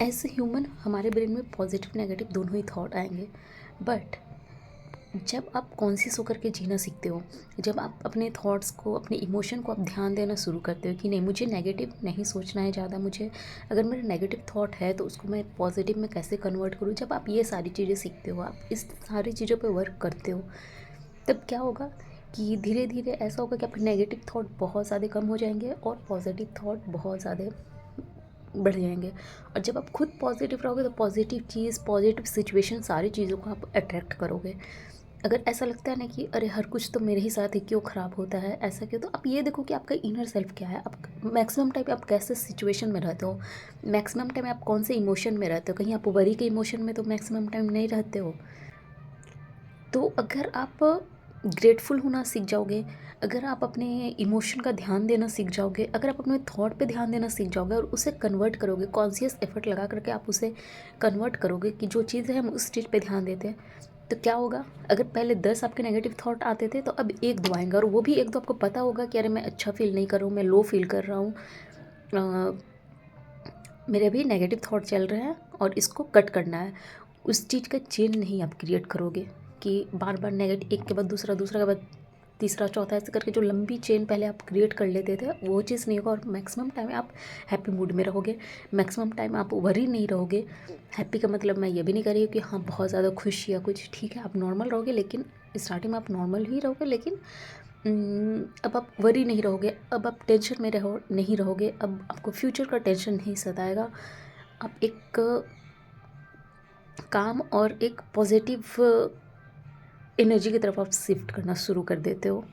As a human हमारे brain में positive negative दोनों ही थॉट आएंगे। बट जब आप कॉन्शियस होकर के जीना सीखते हो, जब आप अपने थॉट्स को, अपने इमोशन को आप ध्यान देना शुरू करते हो कि नहीं, मुझे नेगेटिव नहीं सोचना है ज़्यादा, मुझे अगर मेरा नेगेटिव थॉट है तो उसको मैं पॉजिटिव में कैसे कन्वर्ट करूँ। जब आप ये सारी चीज़ें सीखते हो, आप इस सारी चीज़ों पे वर्क करते हो, तब क्या होगा कि धीरे धीरे ऐसा होगा कि आपके नेगेटिव थॉट बहुत ज़्यादा कम हो जाएंगे और पॉजिटिव थॉट बहुत ज़्यादा बढ़ जाएंगे। और जब आप खुद पॉजिटिव रहोगे तो पॉजिटिव चीज़, पॉजिटिव सिचुएशन, सारी चीज़ों को आप अट्रैक्ट करोगे। अगर ऐसा लगता है ना कि अरे हर कुछ तो मेरे ही साथ ही क्यों ख़राब होता है, ऐसा क्यों, तो आप ये देखो कि आपका इनर सेल्फ क्या है, आप मैक्सिमम टाइम आप कैसे सिचुएशन में रहते हो, मैक्सिमम टाइम आप कौन से इमोशन में रहते हो। कहीं आप वरी के इमोशन में तो मैक्सिमम टाइम नहीं रहते हो। तो अगर आप ग्रेटफुल होना सीख जाओगे, अगर आप अपने इमोशन का ध्यान देना सीख जाओगे, अगर आप अपने थॉट पे ध्यान देना सीख जाओगे और उसे कन्वर्ट करोगे, कॉन्शियस एफर्ट लगा करके आप उसे कन्वर्ट करोगे कि जो चीज़ है हम उस चीज़ पे ध्यान देते हैं, तो क्या होगा। अगर पहले 10 आपके नेगेटिव थॉट आते थे तो अब 1-2 आएंगे, और वो भी 1-2 आपको पता होगा कि अरे मैं अच्छा फील नहीं कर रहा हूँ, मैं लो फील कर रहा हूँ, मेरे अभी नेगेटिव थॉट चल रहे हैं और इसको कट करना है। उस चीज़ का चेन नहीं आप क्रिएट करोगे कि बार बार नेगेटिव, एक के बाद दूसरा, दूसरा के बाद तीसरा, चौथा, ऐसे करके जो लंबी चेन पहले आप क्रिएट कर लेते थे वो चीज़ नहीं होगा। और मैक्सिमम टाइम आप हैप्पी मूड में रहोगे, मैक्सिमम टाइम आप वरी नहीं रहोगे। हैप्पी का मतलब मैं ये भी नहीं कर रही हूँ कि हाँ बहुत ज़्यादा खुश या कुछ, ठीक है आप नॉर्मल रहोगे, लेकिन स्टार्टिंग में आप नॉर्मल ही रहोगे, लेकिन अब आप वरी नहीं रहोगे, अब आप टेंशन में रहो नहीं रहोगे, अब आपको फ्यूचर का टेंशन नहीं सताएगा। आप एक काम और एक पॉजिटिव एनर्जी की तरफ आप शिफ्ट करना शुरू कर देते हो।